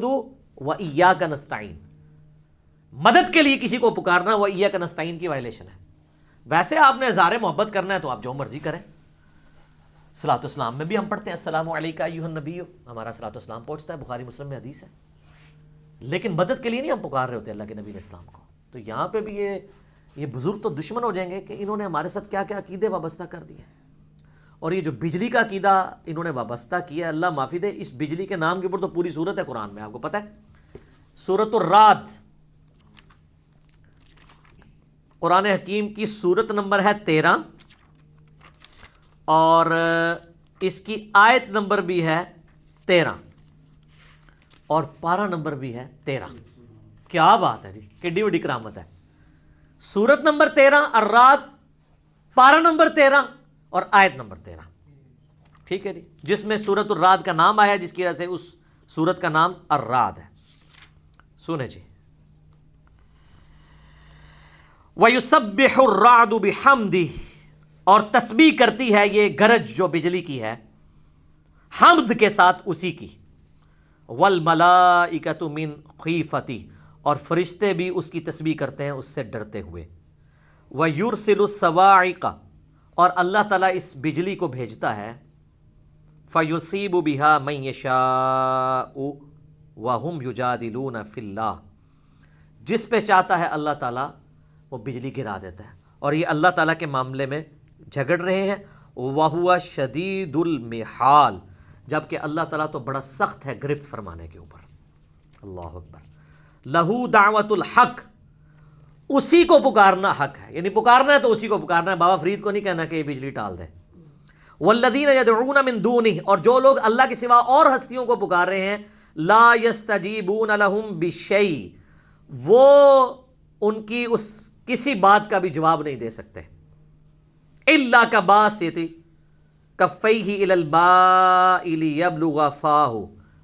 و ایاک نستعین، مدد کے لیے کسی کو پکارنا و ایاک نستعین کی وائلیشن ہے۔ ویسے آپ نے اظہار محبت کرنا ہے تو آپ جو مرضی کریں۔ صلاۃ والسلام میں بھی ہم پڑھتے ہیں السلام علیکہ ایھا النبی، ہمارا صلاۃ والسلام پہنچتا ہے، بخاری مسلم میں حدیث ہے، لیکن مدد کے لیے نہیں ہم پکار رہے ہوتے اللہ کے نبی علیہ السلام کو۔ تو یہاں پہ بھی یہ بزرگ تو دشمن ہو جائیں گے کہ انہوں نے ہمارے ساتھ کیا کیا عقیدے وابستہ کر دیے، اور یہ جو بجلی کا عقیدہ انہوں نے وابستہ کیا، اللہ معافی دے، اس بجلی کے نام کے اوپر تو پوری صورت ہے قرآن میں، آپ کو پتہ ہے سورۃ الرعد، قرآن حکیم کی سورت نمبر ہے 13 اور اس کی آیت نمبر بھی ہے 13 اور پارہ نمبر بھی ہے 13۔ کیا بات ہے جی، کڈی بڑی کرامت ہے۔ سورت نمبر 13 الرعد، پارہ نمبر 13 اور آیت نمبر 13، ٹھیک ہے جی، جس میں سورۃ الرعد کا نام آیا، جس کی وجہ سے اس سورت کا نام الرعد ہے۔ سنیں جی، وَيُسَبِّحُ الرَّعْدُ بِحَمْدِهِ، اور تسبیح کرتی ہے یہ گرج جو بجلی کی ہے حمد کے ساتھ اسی کی، وَالْمَلَائِكَةُ مِنْ خِيفَتِهِ، اور فرشتے بھی اس کی تسبیح کرتے ہیں اس سے ڈرتے ہوئے، وَيُرْسِلُ الصَّوَاعِقَ، اور اللہ تعالیٰ اس بجلی کو بھیجتا ہے، فَيُصِيبُ بِهَا مَن يَشَاءُ وَهُمْ يُجَادِلُونَ فِي اللَّهِ، جس پہ چاہتا ہے اللہ تعالیٰ وہ بجلی گرا دیتا ہے، اور یہ اللہ تعالیٰ کے معاملے میں جھگڑ رہے ہیں، وَهُوَ شَدِيدُ الْمِحَالِ، جبکہ اللہ تعالیٰ تو بڑا سخت ہے گرفت فرمانے کے اوپر۔ اللہ اکبر۔ لہو دعوت الحق، اسی کو پکارنا حق ہے، یعنی پکارنا ہے تو اسی کو پکارنا ہے، بابا فرید کو نہیں کہنا کہ یہ بجلی ٹال دے۔ والذین یدعون من دونہ، اور جو لوگ اللہ کے سوا اور ہستیوں کو پکار رہے ہیں، لا یستجیبون لہم بشیء، وہ ان کی اس کسی بات کا بھی جواب نہیں دے سکتے، الا کباسط کفیہ الی الماء لیبلغ فاہ،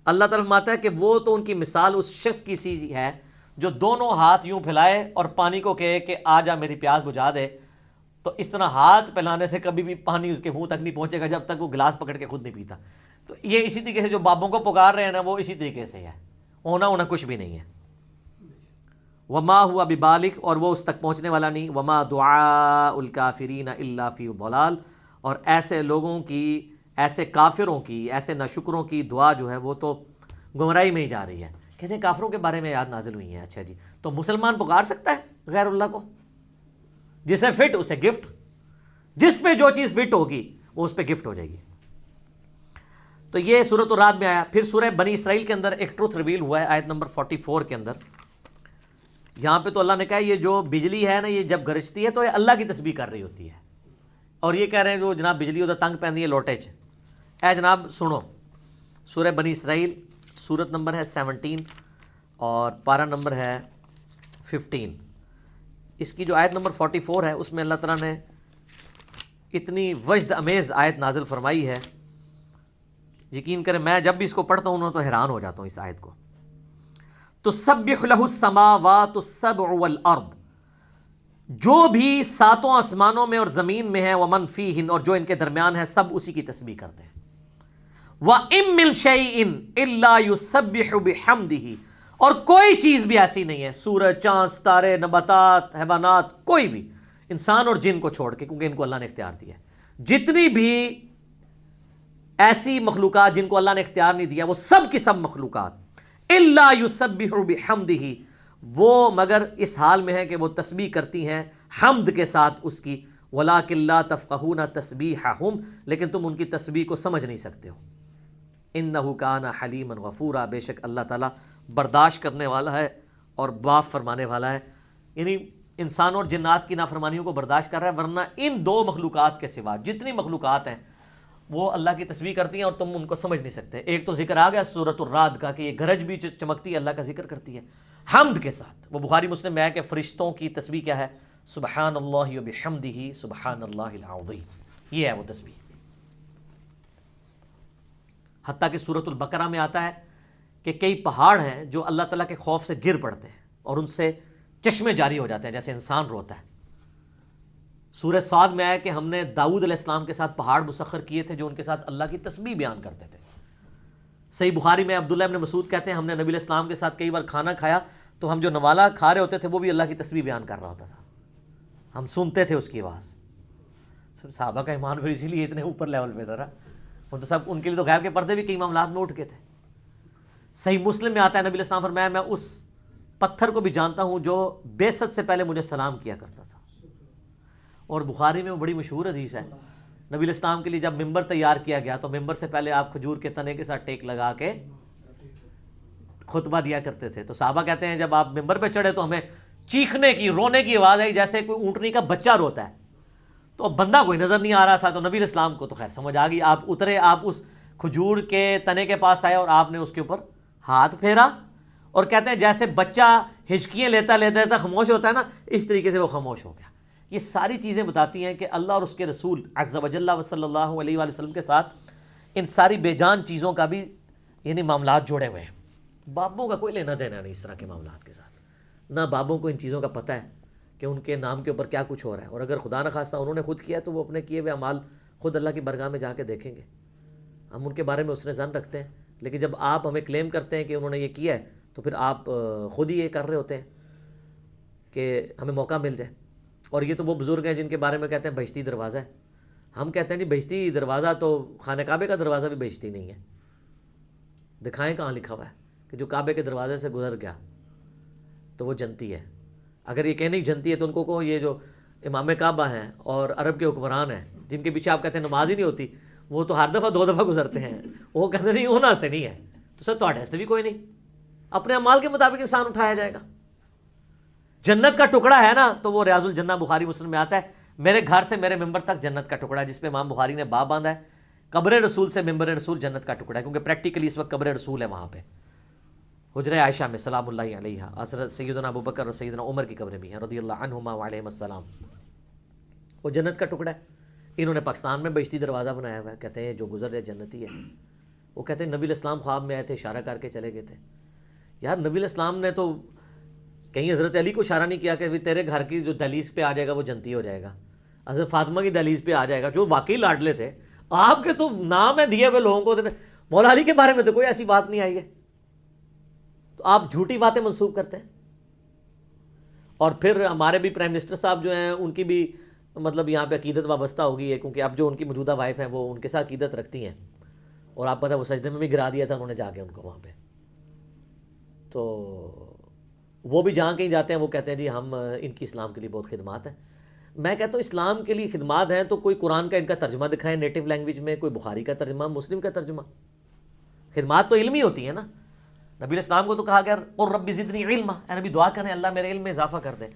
اللہ تعالیٰ فرماتا ہے کہ وہ تو ان کی مثال اس شخص کی سی ہے جو دونوں ہاتھ یوں پھیلائے اور پانی کو کہے کہ آ جا میری پیاس بجھا دے، تو اس طرح ہاتھ پھیلانے سے کبھی بھی پانی اس کے منہ تک نہیں پہنچے گا جب تک وہ گلاس پکڑ کے خود نہیں پیتا۔ تو یہ اسی طریقے سے جو بابوں کو پکار رہے ہیں نا، وہ اسی طریقے سے ہے، ہونا کچھ بھی نہیں ہے۔ وما ہوا ببالغ، اور وہ اس تک پہنچنے والا نہیں، وما دعاء الکافرین الا فی ضلال، اور ایسے لوگوں کی، ایسے کافروں کی، ایسے ناشکروں کی دعا جو ہے وہ تو گمراہی میں ہی جا رہی ہے۔ کہتے ہیں کافروں کے بارے میں آیات نازل ہوئی ہیں، اچھا جی، تو مسلمان پکار سکتا ہے غیر اللہ کو؟ جسے فٹ اسے گفٹ، جس پہ جو چیز فٹ ہوگی وہ اس پہ گفٹ ہو جائے گی۔ تو یہ سورۃ الرعد میں آیا۔ پھر سورہ بنی اسرائیل کے اندر ایک ٹروتھ ریویل ہوا ہے آیت نمبر 44 کے اندر، یہاں پہ تو اللہ نے کہا یہ جو بجلی ہے نا، یہ جب گرجتی ہے تو یہ اللہ کی تسبیح کر رہی ہوتی ہے، اور یہ کہہ رہے ہیں جو جناب بجلی ہوتا تنگ پہن ہے لوٹے چ۔ اے جناب سنو، سورہ بنی اسرائیل سورت نمبر ہے 17 اور پارہ نمبر ہے 15، اس کی جو آیت نمبر 44 ہے اس میں اللہ تعالیٰ نے اتنی وجد امیز آیت نازل فرمائی ہے، یقین کریں میں جب بھی اس کو پڑھتا ہوں تو حیران ہو جاتا ہوں اس آیت کو۔ تسبح لہ السماوات السبع والارض، جو بھی ساتوں آسمانوں میں اور زمین میں ہے، ومن فیہن، اور جو ان کے درمیان ہے، سب اسی کی تسبیح کرتے ہیں۔ وَإِن مِّن شَيْءٍ إِلَّا يُسَبِّحُ بِحَمْدِهِ، اور کوئی چیز بھی ایسی نہیں ہے، سورج، چاند، ستارے، نباتات، حیوانات، کوئی بھی، انسان اور جن کو چھوڑ کے، کیونکہ ان کو اللہ نے اختیار دیا ہے، جتنی بھی ایسی مخلوقات جن کو اللہ نے اختیار نہیں دیا وہ سب کی سب مخلوقات، إِلَّا يُسَبِّحُ بِحَمْدِهِ، وہ مگر اس حال میں ہے کہ وہ تسبیح کرتی ہیں حمد کے ساتھ اس کی، وَلَٰكِن لَا تَفْقَهُونَ تَسْبِيحَهُمْ، لیکن تم ان کی تسبیح کو سمجھ نہیں سکتے ہو۔ إِنَّهُ كَانَ حَلِيمًا غَفُورًا، بے شک اللہ تعالیٰ برداشت کرنے والا ہے اور معاف فرمانے والا ہے، یعنی انسان اور جنات کی نافرمانیوں کو برداشت کر رہا ہے، ورنہ ان دو مخلوقات کے سوا جتنی مخلوقات ہیں وہ اللہ کی تسبیح کرتی ہیں اور تم ان کو سمجھ نہیں سکتے۔ ایک تو ذکر آ گیا سورۃ الرعد کا کہ یہ گرج بھی چمکتی ہے، اللہ کا ذکر کرتی ہے حمد کے ساتھ۔ وہ بخاری مسلم میں ہے کہ فرشتوں کی تسبیح کیا ہے؟ سبحان اللہ وبحمدہ سبحان اللہ العظیم، یہ ہے وہ تسبیح۔ حتیٰ کہ سورۃ البقرہ میں آتا ہے کہ کئی پہاڑ ہیں جو اللہ تعالیٰ کے خوف سے گر پڑتے ہیں اور ان سے چشمے جاری ہو جاتے ہیں جیسے انسان روتا ہے۔ سورہ صاد میں آیا کہ ہم نے داؤد علیہ السلام کے ساتھ پہاڑ مسخر کیے تھے جو ان کے ساتھ اللہ کی تسبیح بیان کرتے تھے۔ صحیح بخاری میں عبداللہ ابن مسعود کہتے ہیں ہم نے نبی علیہ السلام کے ساتھ کئی بار کھانا کھایا تو ہم جو نوالا کھا رہے ہوتے تھے وہ بھی اللہ کی تسبیح بیان کر رہا ہوتا تھا، ہم سنتے تھے اس کی آواز۔ صحابہ کا ایمان پھر اسی لیے اتنے اوپر لیول پہ تھا نا، وہ تو سب ان کے لیے تو غیب کے پردے بھی کئی معاملات میں اٹھ کے تھے۔ صحیح مسلم میں آتا ہے نبی علیہ السلام فرمایا میں اس پتھر کو بھی جانتا ہوں جو بعثت سے پہلے مجھے سلام کیا کرتا تھا۔ اور بخاری میں وہ بڑی مشہور حدیث ہے، نبی علیہ السلام کے لیے جب ممبر تیار کیا گیا تو ممبر سے پہلے آپ کھجور کے تنے کے ساتھ ٹیک لگا کے خطبہ دیا کرتے تھے۔ تو صحابہ کہتے ہیں جب آپ ممبر پہ چڑھے تو ہمیں چیخنے کی، رونے کی آواز آئی جیسے کوئی اونٹنی کا بچہ روتا ہے، تو اب بندہ کوئی نظر نہیں آ رہا تھا۔ تو نبی علیہ السلام کو تو خیر سمجھ آ گئی، آپ اترے، آپ اس کھجور کے تنے کے پاس آئے اور آپ نے اس کے اوپر ہاتھ پھیرا، اور کہتے ہیں جیسے بچہ ہچکیاں لیتا لیتا خاموش ہوتا ہے نا، اس طریقے سے وہ خاموش ہو گیا۔ یہ ساری چیزیں بتاتی ہیں کہ اللہ اور اس کے رسول عز و جل و صلی اللہ علیہ وآلہ وسلم کے ساتھ ان ساری بے جان چیزوں کا بھی یعنی معاملات جوڑے ہوئے ہیں۔ بابوں کا کوئی لینا دینا نہیں اس طرح کے معاملات کے ساتھ، نہ بابوں کو ان چیزوں کا پتہ ہے کہ ان کے نام کے اوپر کیا کچھ ہو رہا ہے، اور اگر خدا نخواستہ انہوں نے خود کیا تو وہ اپنے کیے ہوئے اعمال خود اللہ کی بارگاہ میں جا کے دیکھیں گے۔ ہم ان کے بارے میں حسن ظن رکھتے ہیں، لیکن جب آپ ہمیں کلیم کرتے ہیں کہ انہوں نے یہ کیا ہے تو پھر آپ خود ہی یہ کر رہے ہوتے ہیں کہ ہمیں موقع مل جائے۔ اور یہ تو وہ بزرگ ہیں جن کے بارے میں کہتے ہیں بہشتی دروازہ ہے، ہم کہتے ہیں جی بہشتی دروازہ تو خانہ کعبے کا دروازہ بھی بہشتی نہیں ہے، دکھائیں کہاں لکھا ہوا ہے کہ جو کعبے کے دروازے سے گزر گیا تو وہ جنتی ہے۔ اگر یہ کہنے کی جنتی ہے تو ان کو یہ جو امام کعبہ ہیں اور عرب کے حکمران ہیں جن کے پیچھے آپ کہتے ہیں نماز ہی نہیں ہوتی، وہ تو ہر دفعہ 2 دفعہ گزرتے ہیں، وہ کہتے نہیں وہ ناستے نہیں ہے، تو سر تو ہستے بھی کوئی نہیں، اپنے اعمال کے مطابق انسان اٹھایا جائے گا۔ جنت کا ٹکڑا ہے نا تو وہ ریاض الجنہ بخاری مسلم میں آتا ہے، میرے گھر سے میرے ممبر تک جنت کا ٹکڑا ہے، جس پہ امام بخاری نے باب باندھا ہے قبر رسول سے ممبر رسول جنت کا ٹکڑا ہے، کیونکہ پریکٹیکلی اس وقت قبر رسول ہے وہاں پہ، حجرہ عائشہ میں سلام اللہ علیہ، حضرت سیدنا ابوبکر اور سیدنا عمر کی قبریں بھی ہیں رضی اللہ عنہما وعلیہم السلام، وہ جنت کا ٹکڑا ہے۔ انہوں نے پاکستان میں بہشتی دروازہ بنایا ہوا ہے، کہتے ہیں جو گزر جائے جنتی ہے۔ وہ کہتے ہیں نبی علیہ السلام خواب میں آئے تھے، اشارہ کر کے چلے گئے تھے۔ یار نبی علیہ السلام نے تو کہیں حضرت علی کو اشارہ نہیں کیا کہ تیرے گھر کی جو دہلیز پہ آ جائے گا وہ جنتی ہو جائے گا، حضرت فاطمہ کی دہلیز پہ آ جائے گا، جو واقعی لاڈلے تھے، آپ کے تو نام ہے دیے ہوئے لوگوں کو، مولا علی کے بارے میں تو کوئی ایسی بات نہیں آئی ہے، تو آپ جھوٹی باتیں منسوب کرتے ہیں۔ اور پھر ہمارے بھی پرائم منسٹر صاحب جو ہیں ان کی بھی مطلب یہاں پہ عقیدت وابستہ ہوگی ہے، کیونکہ اب جو ان کی موجودہ وائف ہیں وہ ان کے ساتھ عقیدت رکھتی ہیں، اور آپ پتہ وہ سجدے میں بھی گرا دیا تھا انہوں نے جا کے ان کو وہاں پہ، تو وہ بھی جہاں کہیں جاتے ہیں وہ کہتے ہیں جی ہم ان کی اسلام کے لیے بہت خدمات ہیں۔ میں کہتا ہوں اسلام کے لیے خدمات ہیں تو کوئی قرآن کا ان کا ترجمہ دکھائیں نیٹو لینگویج میں، کوئی بخاری کا ترجمہ، مسلم کا ترجمہ۔ خدمات تو علمی ہوتی ہیں نا، نبی علیہ السلام کو تو کہا گیا قل رب زدنی علما، اے نبی دعا کریں اللہ میرے علم میں اضافہ کر دے۔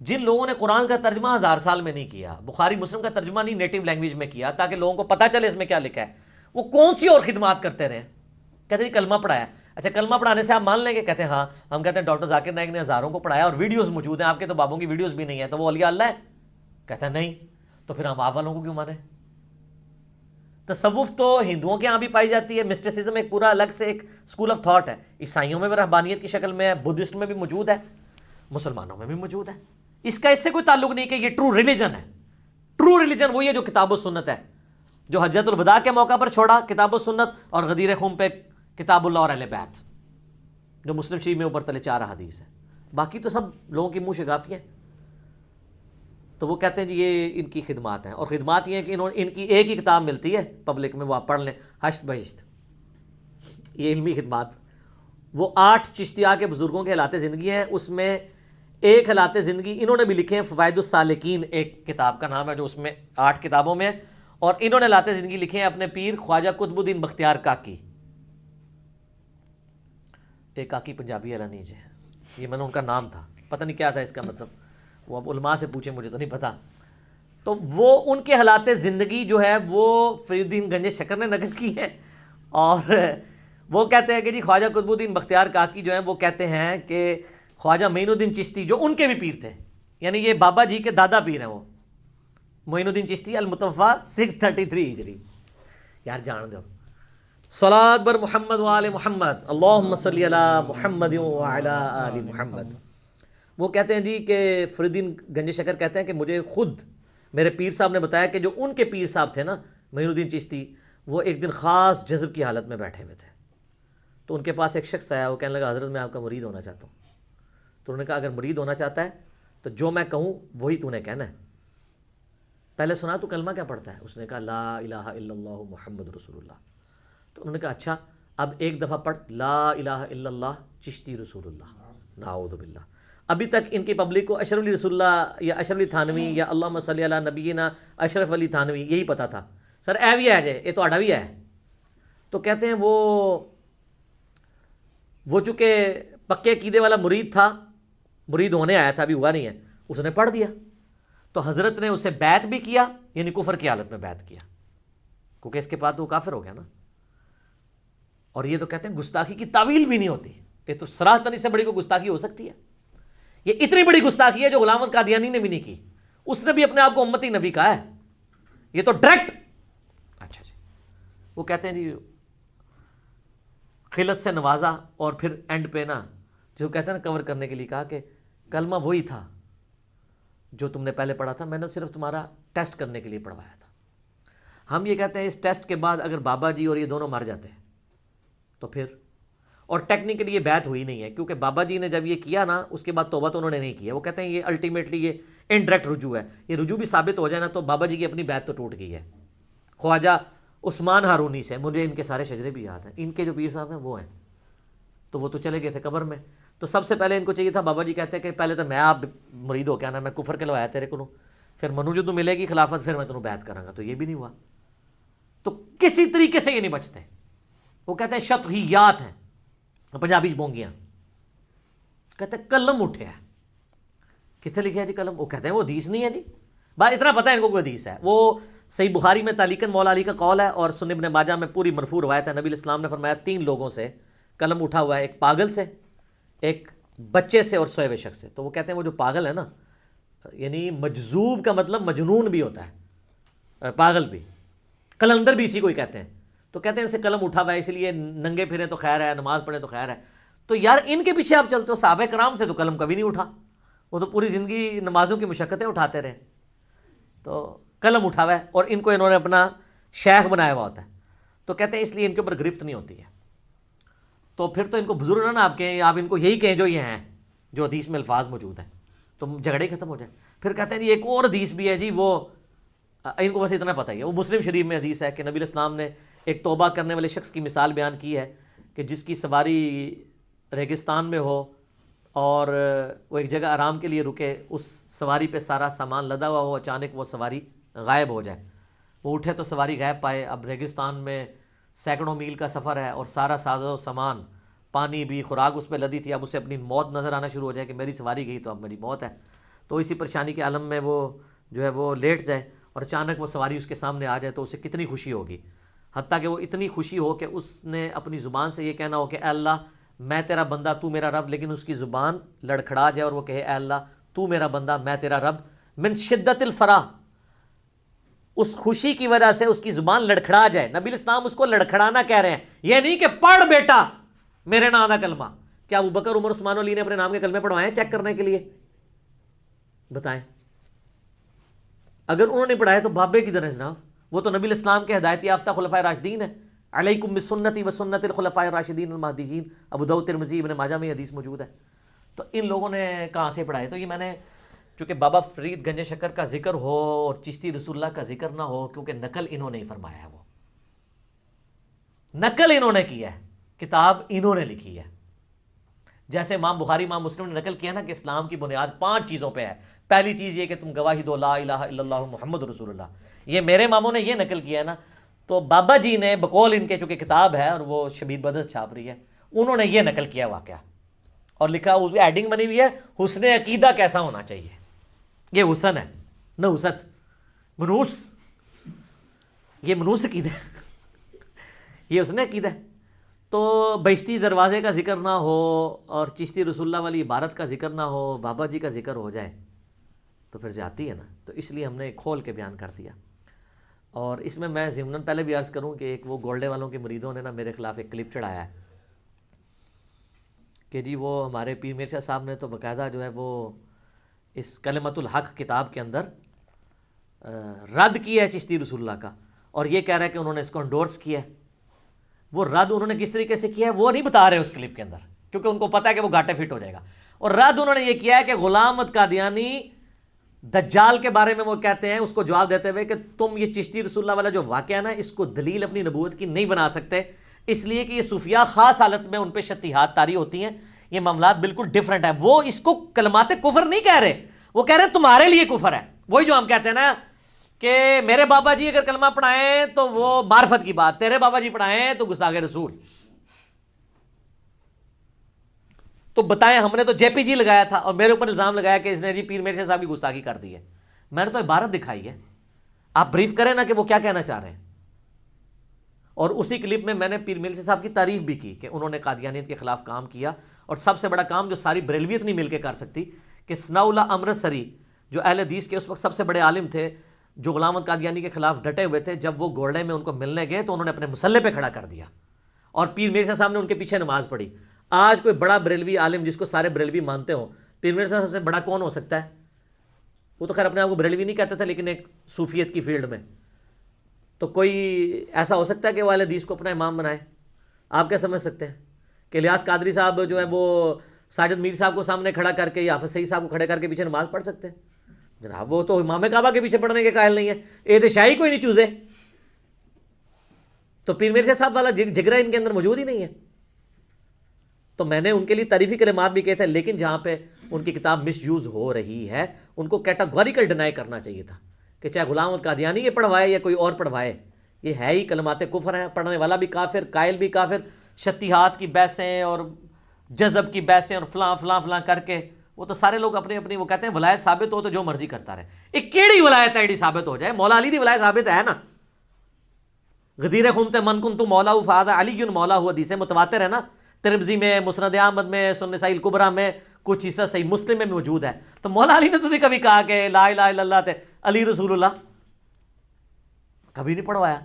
جن لوگوں نے قرآن کا ترجمہ 1000 سال میں نہیں کیا، بخاری مسلم کا ترجمہ نہیں نیٹو لینگویج میں کیا تاکہ لوگوں کو پتہ چلے اس میں کیا لکھا ہے، وہ کون سی اور خدمات کرتے رہے؟ کہتے ہیں کلمہ پڑھایا، اچھا کلمہ پڑھانے سے آپ مان لیں گے؟ کہتے ہیں ہاں، ہم کہتے ہیں ڈاکٹر ذاکر نائک نے ہزاروں کو پڑھایا اور ویڈیوز موجود ہیں، آپ کے تو بابوں کی ویڈیوز بھی نہیں ہیں، تو وہ اولیاء اللہ ہے؟ کہتے ہیں نہیں، تو پھر ہم آپ والوں کو کیوں مانیں؟ تصوف تو ہندوؤں کے ہاں بھی پائی جاتی ہے، مسٹسزم ایک پورا الگ سے ایک اسکول آف تھاٹ ہے، عیسائیوں میں بھی رہبانیت کی شکل میں ہے، بدھسٹ میں بھی موجود ہے، مسلمانوں میں بھی موجود ہے۔ اس کا اس سے کوئی تعلق نہیں کہ یہ ٹرو ریلیجن ہے۔ ٹرو ریلیجن وہی ہے جو کتاب و سنت ہے، جو حجۃ الوداع کے موقع پر چھوڑا کتاب و سنت، اور غدیر خم پہ کتاب اللہ اور اہل بیت، جو مسلم شریف میں اوپر تلے 4 احادیث ہے، باقی تو سب لوگوں کی منہ شگافی ہیں۔ تو وہ کہتے ہیں جی یہ ان کی خدمات ہیں، اور خدمات یہ ہیں کہ ان کی ایک ہی کتاب ملتی ہے پبلک میں، وہ آپ پڑھ لیں، حشت بہشت، یہ علمی خدمات۔ وہ 8 چشتیہ کے بزرگوں کے حالات زندگی ہیں، اس میں ایک حالات زندگی انہوں نے بھی لکھے ہیں، فوائد السالکین ایک کتاب کا نام ہے جو اس میں 8 کتابوں میں ہے، اور انہوں نے حالات زندگی لکھے ہیں اپنے پیر خواجہ قطب الدین بختیار کاکی۔ ایک کاکی پنجابی والا نیچے ہے، یہ میں نے ان کا نام تھا، پتہ نہیں کیا تھا اس کا مطلب، وہ اب علماء سے پوچھیں، مجھے تو نہیں پتہ۔ تو وہ ان کے حالات زندگی جو ہے وہ فرید الدین گنج شکر نے نقل کی ہے، اور وہ کہتے ہیں کہ جی خواجہ قطب الدین بختیار کاکی جو ہیں وہ کہتے ہیں کہ خواجہ معین الدین چشتی جو ان کے بھی پیر تھے، یعنی یہ بابا جی کے دادا پیر ہیں، وہ معین الدین چشتی المتوفی 633 ہجری، یار جان دو، صلاۃ بر محمد وآل محمد، اللہم صلی علی محمد وعلی آل محمد۔ وہ کہتے ہیں جی کہ فرید الدین گنج شکر کہتے ہیں کہ مجھے خود میرے پیر صاحب نے بتایا کہ جو ان کے پیر صاحب تھے نا معین الدین چشتی، وہ ایک دن خاص جذب کی حالت میں بیٹھے ہوئے تھے، تو ان کے پاس ایک شخص آیا, وہ کہنے لگا حضرت میں آپ کا مرید ہونا چاہتا ہوں. تو انہوں نے کہا اگر مرید ہونا چاہتا ہے تو جو میں کہوں وہی تو نے کہنا ہے. پہلے سنا تو کلمہ کیا پڑھتا ہے؟ اس نے کہا لا الہ الا اللہ محمد رسول اللہ. تو انہوں نے کہا اچھا اب ایک دفعہ پڑھ لا الہ الا اللہ چشتی رسول اللہ. نعوذ باللہ. ابھی تک ان کی پبلک کو اشرف علی رسول اللہ یا اشرف علی تھانوی یا اللہم صلی علی نبینا اشرف علی تھانوی یہی پتا تھا. سر اے بھی ہے جے یہ تو بھی ہے. تو کہتے ہیں وہ چونکہ پکے عقیدے والا مرید تھا, مرید ہونے آیا تھا, ابھی ہوا نہیں ہے, اس نے پڑھ دیا. تو حضرت نے اسے بیعت بھی کیا, یعنی کفر کی حالت میں بیعت کیا, کیونکہ اس کے بعد وہ کافر ہو گیا نا. اور یہ تو کہتے ہیں گستاخی کی تعویل بھی نہیں ہوتی. یہ تو صراحتاً اس سے بڑی کوئی گستاخی ہو سکتی ہے؟ یہ اتنی بڑی گستاخی ہے جو غلام احمد قادیانی نے بھی نہیں کی. اس نے بھی اپنے آپ کو امتی نبی کہا ہے. یہ تو ڈائریکٹ. اچھا جی, وہ کہتے ہیں جی خلت سے نوازا اور پھر اینڈ پہ نا جو کہتے ہیں نا کور کرنے کے لیے کہا کہ کلمہ وہی تھا جو تم نے پہلے پڑھا تھا, میں نے صرف تمہارا ٹیسٹ کرنے کے لیے پڑھوایا تھا. ہم یہ کہتے ہیں اس ٹیسٹ کے بعد اگر بابا جی اور یہ دونوں مر جاتے ہیں تو پھر, اور ٹیکنیکلی یہ بیعت ہوئی نہیں ہے کیونکہ بابا جی نے جب یہ کیا نا اس کے بعد توبہ تو انہوں نے نہیں کیا. وہ کہتے ہیں یہ الٹیمیٹلی یہ انڈائریکٹ رجوع ہے. یہ رجوع بھی ثابت ہو جائے نا تو بابا جی کی اپنی بیعت تو ٹوٹ گئی ہے. خواجہ عثمان ہارونی سے, مجھے ان کے سارے شجرے بھی یاد ہیں, ان کے جو پیر صاحب ہیں وہ ہیں, تو وہ تو چلے گئے تھے قبر میں. تو سب سے پہلے ان کو چاہیے تھا, بابا جی کہتے ہیں کہ پہلے تو میں آپ مرید ہو کے آنا, میں کفر کے لوایا تیرے کو, پھر منو جو تم ملے گی خلافت پھر میں تمہیں بیعت کراں گا. تو یہ بھی نہیں ہوا. تو کسی طریقے سے یہ نہیں بچتے. وہ کہتے ہیں شطحیات ہیں, پنجابی بونگیاں. کہتے ہیں قلم اٹھے ہے. کتنے لکھے ہے جی قلم؟ وہ کہتے ہیں وہ حدیث نہیں ہے جی. بات اتنا پتہ ہے ان کو کوئی حدیث ہے. وہ صحیح بخاری میں تعلیقاً مولا علی کا قول ہے اور سنن ابن ماجہ میں پوری مرفوع روایت ہے. نبی علیہ السلام نے فرمایا 3 لوگوں سے قلم اٹھا ہوا ہے, ایک پاگل سے, ایک بچے سے اور سوئے ہوئے شخص سے. تو وہ کہتے ہیں وہ جو پاگل ہے نا, یعنی مجذوب کا مطلب مجنون بھی ہوتا ہے, پاگل بھی, قلندر بھی اسی کو ہی کہتے ہیں. تو کہتے ہیں ان سے قلم اٹھا ہوا ہے, اس لیے ننگے پھریں تو خیر ہے, نماز پڑھیں تو خیر ہے. تو یار ان کے پیچھے آپ چلتے ہو, صحابہ کرام سے تو قلم کبھی نہیں اٹھا, وہ تو پوری زندگی نمازوں کی مشقتیں اٹھاتے رہے. تو قلم اٹھا ہوا ہے اور ان کو انہوں نے اپنا شیخ بنایا ہوا ہوتا ہے. تو کہتے ہیں اس لیے ان کے اوپر گرفت نہیں ہوتی ہے. تو پھر تو ان کو بزرگ نا آپ کہیں, آپ ان کو یہی کہیں جو یہ ہیں, جو حدیث میں الفاظ موجود ہیں, تو جھگڑے ختم ہو جائے. پھر کہتے ہیں جی ایک اور حدیث بھی ہے جی, وہ ان کو بس اتنا پتہ ہی ہے, وہ مسلم شریف میں حدیث ہے کہ نبی علیہ السلام نے ایک توبہ کرنے والے شخص کی مثال بیان کی ہے کہ جس کی سواری ریگستان میں ہو اور وہ ایک جگہ آرام کے لیے رکے, اس سواری پہ سارا سامان لدا ہوا ہو, اچانک وہ سواری غائب ہو جائے, وہ اٹھے تو سواری غائب پائے. اب ریگستان میں سینکڑوں میل کا سفر ہے اور سارا ساز و سامان, پانی بھی, خوراک اس پہ لدی تھی. اب اسے اپنی موت نظر آنا شروع ہو جائے کہ میری سواری گئی تو اب میری موت ہے. تو اسی پریشانی کے عالم میں وہ جو ہے وہ لیٹ جائے اور اچانک وہ سواری اس کے سامنے آ جائے تو اسے کتنی خوشی ہوگی. حتیٰ کہ وہ اتنی خوشی ہو کہ اس نے اپنی زبان سے یہ کہنا ہو کہ اے اللہ میں تیرا بندہ تو میرا رب, لیکن اس کی زبان لڑکھڑا جائے اور وہ کہے اے اللہ تو میرا بندہ میں تیرا رب. من شدت الفرح, اس خوشی کی وجہ سے اس کی زبان لڑکھڑا جائے. نبی الاسلام اس کو لڑکھڑانا کہہ رہے ہیں, یہ نہیں کہ پڑھ بیٹا میرے نام کا کلمہ. کیا ابو بکر, عمر, عثمان علی نے اپنے نام کے کلمے پڑھوائے ہیں چیک کرنے کے لیے؟ بتائیں. اگر انہوں نے پڑھائے تو بابے کی طرح جناب, وہ تو نبی الاسلام کے ہدایت یافتہ خلفائے راشدین ہیں. علیکم بسنتی و سنت الخلفاء الراشدین المہدیین, ابو داؤد, ترمذی, ابن ماجہ میں حدیث موجود ہے. تو ان لوگوں نے کہاں سے پڑھائے؟ تو یہ میں نے چونکہ بابا فرید گنج شکر کا ذکر ہو اور چشتی رسول اللہ کا ذکر نہ ہو, کیونکہ نقل انہوں نے ہی فرمایا ہے, وہ نقل انہوں نے کی ہے, کتاب انہوں نے لکھی ہے. جیسے امام بخاری, امام مسلم نے نقل کیا نا کہ اسلام کی بنیاد 5 چیزوں پہ ہے. پہلی چیز یہ کہ تم گواہی دو لا الہ الا اللہ محمد رسول اللہ. یہ میرے اماموں نے یہ نقل کیا ہے نا. تو بابا جی نے بقول ان کے, چونکہ کتاب ہے اور وہ شبیر بدرس چھاپ رہی ہے, انہوں نے یہ نقل کیا واقعہ اور لکھا, اس میں ایڈنگ بنی ہوئی ہے حسن عقیدہ کیسا ہونا چاہیے. یہ حسن ہے نہ حسد, منوس, یہ منوس عقیدہ ہے, یہ حسن عقیدہ ہے. تو بہشتی دروازے کا ذکر نہ ہو اور چشتی رسول اللہ والی عبارت کا ذکر نہ ہو, بابا جی کا ذکر ہو جائے تو پھر زیادتی ہے نا. تو اس لیے ہم نے کھول کے بیان کر دیا. اور اس میں ضمناً پہلے بھی عرض کروں کہ ایک وہ گولڈے والوں کے مریدوں نے نا میرے خلاف ایک کلپ چڑھایا ہے کہ جی وہ ہمارے پیر مرشد صاحب نے تو باقاعدہ جو ہے وہ اس کلمۃ الحق کتاب کے اندر رد کیا ہے چشتی رسول اللہ کا, اور یہ کہہ رہا ہے کہ انہوں نے اس کو انڈورس کیا ہے. وہ رد انہوں نے کس طریقے سے کیا ہے وہ نہیں بتا رہے اس کلپ کے اندر، کیونکہ ان کو پتا ہے کہ وہ گھاٹے فٹ ہو جائے گا. اور رد انہوں نے یہ کیا ہے کہ غلام احمد قادیانی دجال کے بارے میں وہ کہتے ہیں اس کو جواب دیتے ہوئے کہ تم یہ چشتی رسول اللہ والا جو واقعہ ہے نا اس کو دلیل اپنی نبوت کی نہیں بنا سکتے، اس لیے کہ یہ صوفیاء خاص حالت میں ان پہ شتیہات طاری ہوتی ہیں، یہ معاملات بالکل ڈیفرنٹ ہے. وہ اس کو کلمات کفر نہیں کہہ رہے، وہ کہہ رہے ہیں تمہارے لیے کفر ہے. وہی جو ہم کہتے ہیں نا کہ میرے بابا جی اگر کلمہ پڑھائیں تو وہ معرفت کی بات، تیرے بابا جی پڑھائیں تو گستاخ رسول. تو بتائیں، ہم نے تو جے پی جی لگایا تھا اور میرے اوپر الزام لگایا کہ اس نے جی پیر میرشاہ صاحب کی گستاخی کر دی ہے. میں نے تو عبارت دکھائی ہے، آپ بریف کریں نا کہ وہ کیا کہنا چاہ رہے ہیں. اور اسی کلپ میں نے پیر میرشاہ صاحب کی تعریف بھی کی کہ انہوں نے قادیانیت کے خلاف کام کیا، اور سب سے بڑا کام جو ساری بریلویت نہیں مل کے کر سکتی کہ ثناء اللہ امرتسری جو اہل حدیث کے اس وقت سب سے بڑے عالم تھے، جو غلام احمد قادیانی کے خلاف ڈٹے ہوئے تھے، جب وہ گولڑے میں ان کو ملنے گئے تو انہوں نے اپنے مسلح پہ کھڑا کر دیا اور پیر میرشاہ صاحب نے ان کے پیچھے نماز پڑھی. آج کوئی بڑا بریلوی عالم جس کو سارے بریلوی مانتے ہوں، پیر میرشاہ صاحب سے بڑا کون ہو سکتا ہے؟ وہ تو خیر اپنے آپ کو بریلوی نہیں کہتے تھے لیکن ایک صوفیت کی فیلڈ میں تو کوئی ایسا ہو سکتا ہے کہ وہ اہل حدیث کو اپنا امام بنائے؟ آپ کیا سمجھ سکتے ہیں کہ الیاس قادری صاحب جو ہے وہ ساجد میر صاحب کو سامنے کھڑا کر کے یا حافظ سعید صاحب کو کھڑے کر کے پیچھے نماز پڑھ سکتے ہیں؟ جناب وہ تو امام کعبہ کے پیچھے پڑھنے کے قائل نہیں ہے، احد شاہی کوئی نہیں چوزے. تو پیر میرشاہ صاحب والا جگرہ ان کے اندر موجود ہی نہیں ہے. تو میں نے ان کے لیے تعریفی کلمات بھی کہے تھے، لیکن جہاں پہ ان کی کتاب مس یوز ہو رہی ہے ان کو کیٹاگوریکل ڈینائی کرنا چاہیے تھا کہ چاہے غلام احمد قادیانی یہ پڑھوائے یا کوئی اور پڑھوائے، یہ ہے ہی کلمات کفر ہیں، پڑھنے والا بھی کافر، قائل بھی کافر. شتیہات کی بحثیں اور جذب کی بحثیں اور فلاں فلاں فلاں کر کے وہ تو سارے لوگ اپنی اپنی وہ کہتے ہیں ولایت ثابت ہو تو جو مرضی کرتا رہے. ایک کیڑی ولایت ہے ایڈی ثابت ہو جائے؟ مولا علی دی ولایت ثابت ہے نا، غدیر خمت من کنت مولا فہذا علی مولا ہوا، حدیث متواتر ہے نا، ترمذی میں، مسند احمد میں، سنن نسائی الکبریٰ میں، کچھ حصہ صحیح مسلم میں موجود ہے. تو مولا علی نے تو نہیں کبھی کہا کہ لا الہ الا اللہ تے علی رسول اللہ، کبھی نہیں پڑھوایا.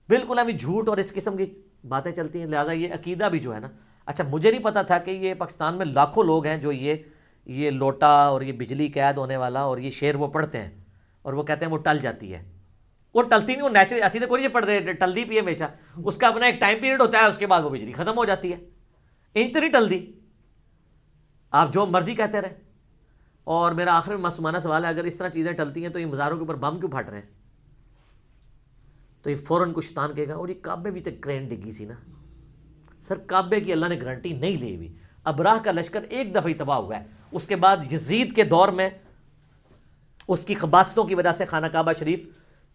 بالکل ابھی جھوٹ اور اس قسم کی باتیں چلتی ہیں. لہٰذا یہ عقیدہ بھی جو ہے نا، اچھا مجھے نہیں پتا تھا کہ یہ پاکستان میں لاکھوں لوگ ہیں جو یہ لوٹا اور یہ بجلی قید ہونے والا اور یہ شعر وہ پڑھتے ہیں اور وہ کہتے ہیں وہ ٹل جاتی ہے. وہ ٹلتی نہیں، وہ نیچرل ایسی تو کوئی نہیں پڑھتے ٹلدی پی ہے ہمیشہ، اس کا اپنا ایک ٹائم پیریڈ ہوتا ہے، اس کے بعد وہ بجلی ختم ہو جاتی ہے. انج تو نہیں ٹلدی، آپ جو مرضی کہتے رہے. اور میرا آخر میں معصومانہ سوال ہے، اگر اس طرح چیزیں ٹلتی ہیں تو یہ مزاروں کے اوپر بم کیوں پھٹ رہے ہیں؟ تو یہ فوراً کچھ شیطان کہے گا اور یہ کعبے بھی تو کرین ڈگی سی نا. سر کعبے کی اللہ نے گارنٹی نہیں لی ہوئی. ابراہ کا لشکر ایک دفعہ ہی تباہ ہوا ہے، اس کے بعد یزید کے دور میں اس کی خباستوں کی وجہ سے خانہ کعبہ شریف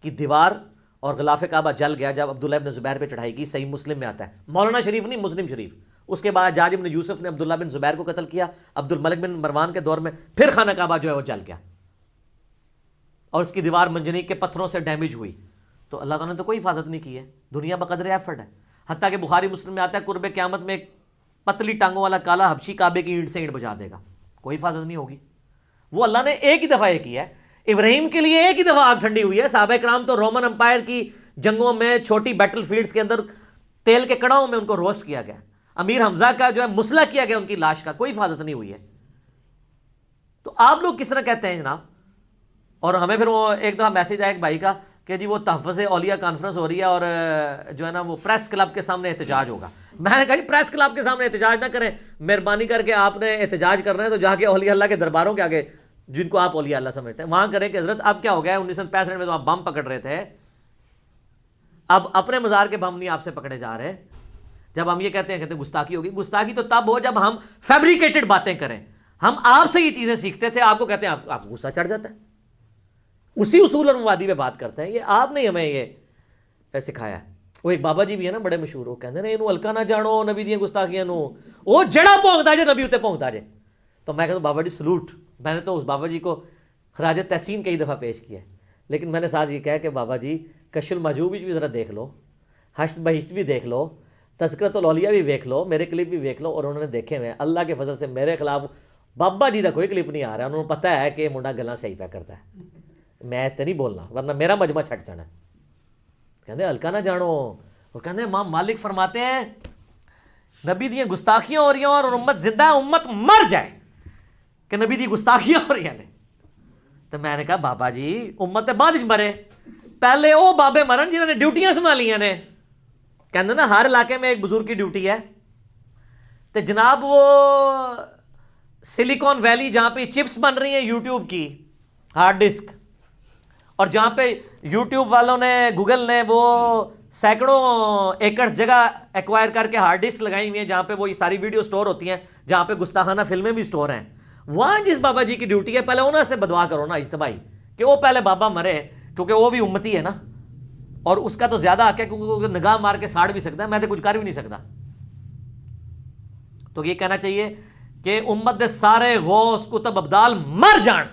کی دیوار اور غلاف کعبہ جل گیا جب عبداللہ ابن زبیر پہ چڑھائی کی. صحیح مسلم میں آتا ہے، مولانا شریف نہیں، مسلم شریف. اس کے بعد حجاج ابن یوسف نے عبداللہ بن زبیر کو قتل کیا، عبد الملک بن مروان کے دور میں پھر خانہ کعبہ جو ہے وہ جل گیا اور اس کی دیوار منجنیق کے پتھروں سے ڈیمیج ہوئی. تو اللہ تعالیٰ نے تو کوئی حفاظت نہیں کی ہے، دنیا بقدر ایفرٹ ہے. حتیٰ کہ بخاری مسلم میں آتا ہے قرب قیامت میں ایک پتلی ٹانگوں والا کالا حبشی کعبے کی اینٹ سے اینٹ بجا دے گا، کوئی حفاظت نہیں ہوگی. وہ اللہ نے ایک ہی دفعہ یہ کیا ہے. ابراہیم کے لیے ایک ہی دفعہ آگ ٹھنڈی ہوئی ہے. صحابہ کرام تو رومن امپائر کی جنگوں میں چھوٹی بیٹل فیلڈز کے اندر تیل کے کڑاؤں میں ان کو روسٹ کیا گیا. امیر حمزہ کا جو ہے مسلح کیا گیا ان کی لاش کا، کوئی حفاظت نہیں ہوئی ہے. تو آپ لوگ کس طرح کہتے ہیں جناب؟ اور ہمیں پھر وہ ایک دفعہ میسج آیا ایک بھائی کا کہ جی وہ تحفظ اولیاء کانفرنس ہو رہی ہے اور جو ہے نا وہ پریس کلب کے سامنے احتجاج ہوگا. میں نے کہا جی پریس کلب کے سامنے احتجاج نہ کریں، مہربانی کر کے آپ نے احتجاج کرنا ہے تو جا کے اولیاء اللہ کے درباروں کے آگے جن کو آپ اولیاء اللہ سمجھتے ہیں وہاں کریں کہ حضرت اب کیا ہو گیا ہے، 1965 میں تو آپ بم پکڑ رہے تھے، اب اپنے مزار کے بم نہیں آپ سے پکڑے جا رہے. جب ہم یہ کہتے ہیں گستاخی ہوگی، گستاخی تو تب ہو جب ہم فیبریکیٹڈ باتیں کریں. ہم آپ سے یہ چیزیں سیکھتے تھے، آپ کو کہتے ہیں آپ کو غصہ چڑھ جاتا ہے، اسی اصول اور مبادی پہ بات کرتے ہیں. یہ آپ نے ہمیں یہ سکھایا ہے. وہ ایک بابا جی بھی ہے نا بڑے مشہور، وہ کہتے ہیں انہوں ہلکا نہ جانو نبی دیا گستاخیاں نو، وہ جڑا پونکتا جے نبی اتنے پونکتا جے. تو میں کہتا ہوں بابا جی سلوٹ. میں نے تو اس بابا جی کو خراج تحسین کئی دفعہ پیش کیا ہے، لیکن میں نے ساتھ یہ کہا کہ بابا جی کشف المحجوب بھی ذرا دیکھ لو، حشر بہشت بھی دیکھ لو، تذکرۃ الاولیاء بھی دیکھ لو، میرے کلپ بھی دیکھ لو. اور انہوں نے دیکھے ہوئے اللہ کے فضل سے میرے خلاف بابا جی کا کوئی کلپ نہیں آ رہا. انہوں نے پتہ ہے کہ یہ منڈا گلاں صحیح پہ کرتا ہے، میں اس تے نہیں بولنا ورنہ میرا مجمع چھٹ جانا. کہتے ہلکا نہ جانو. اور کہتے ہیں امام مالک فرماتے ہیں نبی دی گستاخیاں ہو رہی ہیں اور امت زندہ ہے، امت مر جائے کہ نبی دی گستاخیاں ہو رہی ہیں. تو میں نے کہا بابا جی امت بعد مرے، پہلے وہ بابے مرن جنہوں نے ڈیوٹیاں سنبھالیاں نے. کہتے نا ہر علاقے میں ایک بزرگ کی ڈیوٹی ہے. تو جناب وہ سلیکون ویلی جہاں پہ چپس بن رہی ہیں یوٹیوب کی ہارڈ ڈسک, اور جہاں پہ یوٹیوب والوں نے گوگل نے وہ سینکڑوں ایکڑ جگہ ایکوائر کر کے ہارڈ ڈسک لگائی ہوئی ہیں جہاں پہ وہ یہ ساری ویڈیو سٹور ہوتی ہیں, جہاں پہ گستاخانہ فلمیں بھی سٹور ہیں, وہاں جس بابا جی کی ڈیوٹی ہے پہلے انہوں سے بدعا کرو نا اجتماعی کہ وہ پہلے بابا مرے, کیونکہ وہ بھی امتی ہے نا, اور اس کا تو زیادہ حق ہے کیونکہ وہ نگاہ مار کے ساڑ بھی سکتا ہے, میں تو کچھ کر بھی نہیں سکتا. تو یہ کہنا چاہیے کہ امت دے سارے غوث کتب ابدال مر جان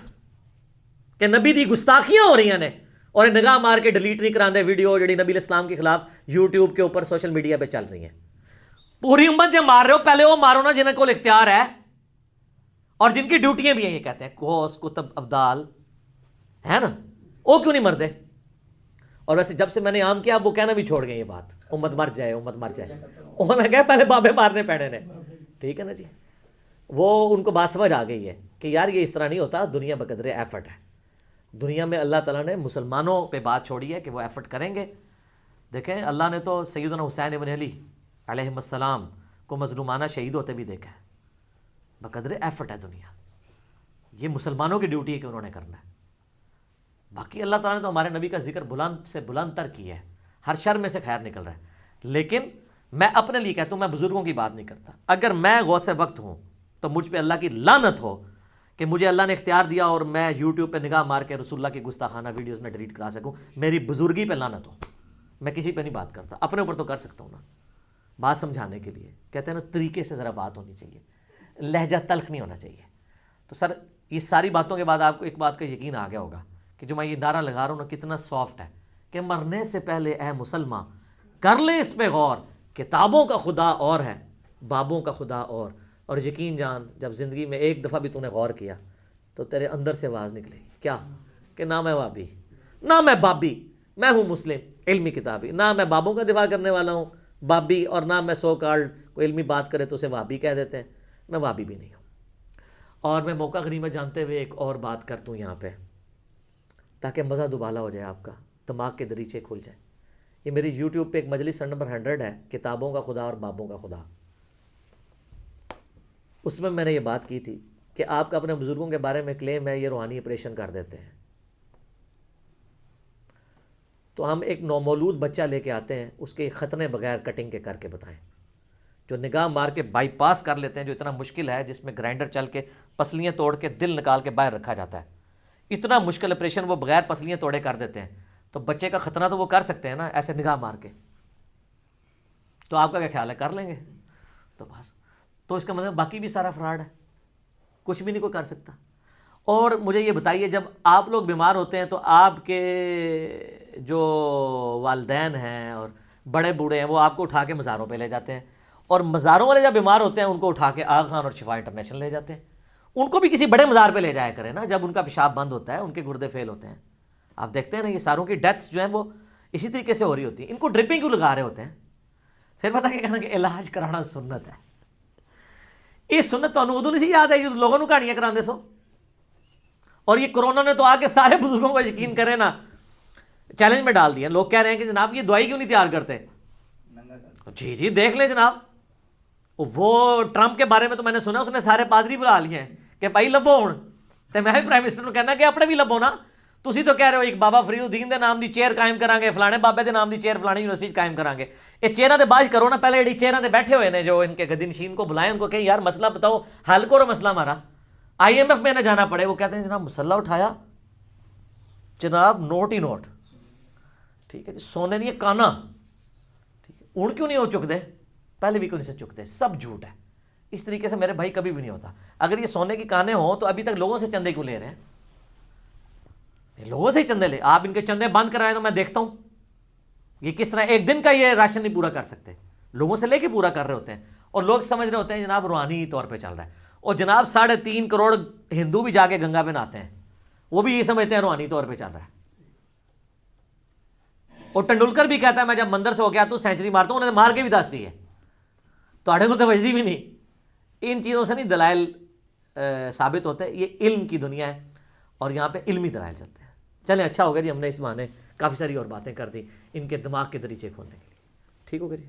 کہ نبی دی گستاخیاں ہو رہی ہیں نے, اور نگاہ مار کے ڈیلیٹ نہیں کراندے ویڈیو جڑی نبی الاسلام کے خلاف یوٹیوب کے اوپر سوشل میڈیا پہ چل رہی ہیں. پوری امت جب مار رہے ہو پہلے وہ مارو نا جنہیں کو اختیار ہے اور جن کی ڈیوٹیاں بھی ہیں, یہ کہتے ہیں غوث کتب ابدال ہے نا, وہ کیوں نہیں مرتے؟ اور ویسے جب سے میں نے عام کیا اب وہ کہنا بھی چھوڑ گئے یہ بات, امت مر جائے امت مر جائے, انہوں نے کہا پہلے بابے مارنے پڑے نے. ٹھیک ہے نا جی, وہ ان کو بات سمجھ آ گئی ہے کہ یار یہ اس طرح نہیں ہوتا, دنیا بقدر ایفرٹ ہے. دنیا میں اللہ تعالیٰ نے مسلمانوں پہ بات چھوڑی ہے کہ وہ ایفرٹ کریں گے. دیکھیں اللہ نے تو سیدنا حسین ابن علی علیہ السلام کو مظلومانہ شہید ہوتے بھی دیکھا ہے. بقدر ایفرٹ ہے دنیا, یہ مسلمانوں کی ڈیوٹی ہے کہ انہوں نے کرنا ہے. باقی اللہ تعالیٰ نے تو ہمارے نبی کا ذکر بلند سے بلند تر کیا ہے, ہر شر میں سے خیر نکل رہا ہے. لیکن میں اپنے لیے کہتا ہوں, میں بزرگوں کی بات نہیں کرتا. اگر میں غوث وقت ہوں تو مجھ پہ اللہ کی لعنت ہو کہ مجھے اللہ نے اختیار دیا اور میں یوٹیوب پہ نگاہ مار کے رسول اللہ کی گستاخانہ ویڈیوز میں ڈیلیٹ کرا سکوں. میری بزرگی پہ لعنت ہو. میں کسی پہ نہیں بات کرتا, اپنے اوپر تو کر سکتا ہوں نا, بات سمجھانے کے لیے. کہتے ہیں نا طریقے سے ذرا بات ہونی چاہیے, لہجہ تلخ نہیں ہونا چاہیے. تو سر یہ ساری باتوں کے بعد آپ کو ایک بات کا یقین آ گیا ہوگا کہ جو میں یہ نعرہ لگا رہا ہوں نا کتنا سافٹ ہے کہ مرنے سے پہلے اے مسلمان کر لے اس پہ غور, کتابوں کا خدا اور ہے بابوں کا خدا اور یقین جان جب زندگی میں ایک دفعہ بھی تو نے غور کیا تو تیرے اندر سے آواز نکلے گی کیا کہ نہ میں بابی نہ میں بابی, میں ہوں مسلم علمی کتابی, نہ میں بابوں کا دفاع کرنے والا ہوں بابی, اور نہ میں سو کارڈ کوئی علمی بات کرے تو اسے وابی کہہ دیتے ہیں, میں وابی بھی نہیں ہوں. اور میں موقع غنیمت جانتے ہوئے ایک اور بات کرتا ہوں یہاں پہ تاکہ مزہ دوبالا ہو جائے, آپ کا دماغ کے دریچے کھل جائیں. یہ میری یوٹیوب پہ ایک مجلس نمبر 100 ہے, کتابوں کا خدا اور بابوں کا خدا. اس میں میں نے یہ بات کی تھی کہ آپ کا اپنے بزرگوں کے بارے میں کلیم ہے یہ روحانی آپریشن کر دیتے ہیں, تو ہم ایک نومولود بچہ لے کے آتے ہیں, اس کے ختنے بغیر کٹنگ کے کر کے بتائیں, جو نگاہ مار کے بائی پاس کر لیتے ہیں, جو اتنا مشکل ہے جس میں گرائنڈر چل کے پسلیاں توڑ کے دل نکال کے باہر رکھا جاتا ہے, اتنا مشکل آپریشن وہ بغیر پسلیاں توڑے کر دیتے ہیں. تو بچے کا ختنہ تو وہ کر سکتے ہیں نا ایسے نگاہ مار کے, تو آپ کا کیا خیال ہے کر لیں گے؟ تو بس, تو اس کا مطلب باقی بھی سارا فراڈ ہے, کچھ بھی نہیں کوئی کر سکتا. اور مجھے یہ بتائیے جب آپ لوگ بیمار ہوتے ہیں تو آپ کے جو والدین ہیں اور بڑے بوڑھے ہیں وہ آپ کو اٹھا کے مزاروں پہ لے جاتے ہیں, اور مزاروں والے جب بیمار ہوتے ہیں ان کو اٹھا کے آغا خان اور شفا انٹرنیشنل لے جاتے ہیں. ان کو بھی کسی بڑے مزار پہ لے جایا کریں نا جب ان کا پیشاب بند ہوتا ہے, ان کے گردے فیل ہوتے ہیں. آپ دیکھتے ہیں نا یہ ساروں کی ڈیتھس جو ہیں وہ اسی طریقے سے ہو رہی ہوتی ہیں. ان کو ڈرپنگ کیوں لگا رہے ہوتے ہیں؟ پھر پتہ کیا کہنا کہ علاج کرانا سنت ہے. یہ سنت تو ادو نہیں سی یاد ہے, یہ لوگوں کو کہانیاں کراندے سو. اور یہ کرونا نے تو آ کے سارے بزرگوں کو یقین کریں نا چیلنج میں ڈال دیا. لوگ کہہ رہے ہیں کہ جناب یہ دوائی کیوں نہیں تیار کرتے؟ جی جی دیکھ لیں جناب, وہ ٹرمپ کے بارے میں تو میں نے سنا اس نے سارے پادری بلا لیے ہیں کہ بھائی لبو ہوں, تو میں بھی پرائم منسٹر کو کہنا کہ اپنے بھی لبو نا. تسی تو کہہ رہے ہو ایک بابا فرید الدین دے نام دی چیئر قائم کریں گے, فلانے بابے دے نام دی چیئر فلانی یونیورسٹی قائم کریں گے. یہ چیئراں تے باز کرو نا, پہلے جڑی چیئراں تے بیٹھے ہوئے نے جو ان کے گدی نشین کو بلائیں, ان کو کہیں یار مسئلہ بتاؤ, حل کرو مسئلہ ہمارا. IMF میں نہ جانا پڑے, وہ کہتے ہیں جناب مسئلہ اٹھایا جناب نوٹ ہی نوٹ, ٹھیک ہے جی, سونے نہیں کانا, ٹھیک ہے, اون کیوں نہیں ہو چک دے, پہلے بھی کیوں نہیں سے چکتے, سب جھوٹ ہے. اس طریقے سے میرے بھائی کبھی بھی نہیں ہوتا. اگر یہ سونے کی کانے ہوں تو ابھی تک لوگوں سے چندے کیوں لے رہے ہیں؟ لوگوں سے ہی چندے لے, آپ ان کے چندے بند کرائیں تو میں دیکھتا ہوں یہ کس طرح ایک دن کا یہ راشن نہیں پورا کر سکتے, لوگوں سے لے کے پورا کر رہے ہوتے ہیں. اور لوگ سمجھ رہے ہوتے ہیں جناب روحانی طور پہ چل رہا ہے. اور جناب 3.5 کروڑ ہندو بھی جا کے گنگا میں نہاتے ہیں, وہ بھی یہ سمجھتے ہیں روحانی طور پہ چل رہا ہے. اور ٹنڈولکر بھی کہتا ہے میں جب مندر سے ہو گیا تو سینچری مارتا ہوں, انہوں نے مار کے بھی دس دی ہے, تو آڑے کو توجہ بھی نہیں. ان چیزوں سے نہیں دلائل ثابت ہوتے, یہ علم کی دنیا ہے اور یہاں پہ علمی دلائل چلتے ہیں. چلیں اچھا ہو گیا جی, ہم نے اس بہانے کافی ساری اور باتیں کر دی ان کے دماغ کے دریچے کھولنے کے لیے. ٹھیک ہوگا جی.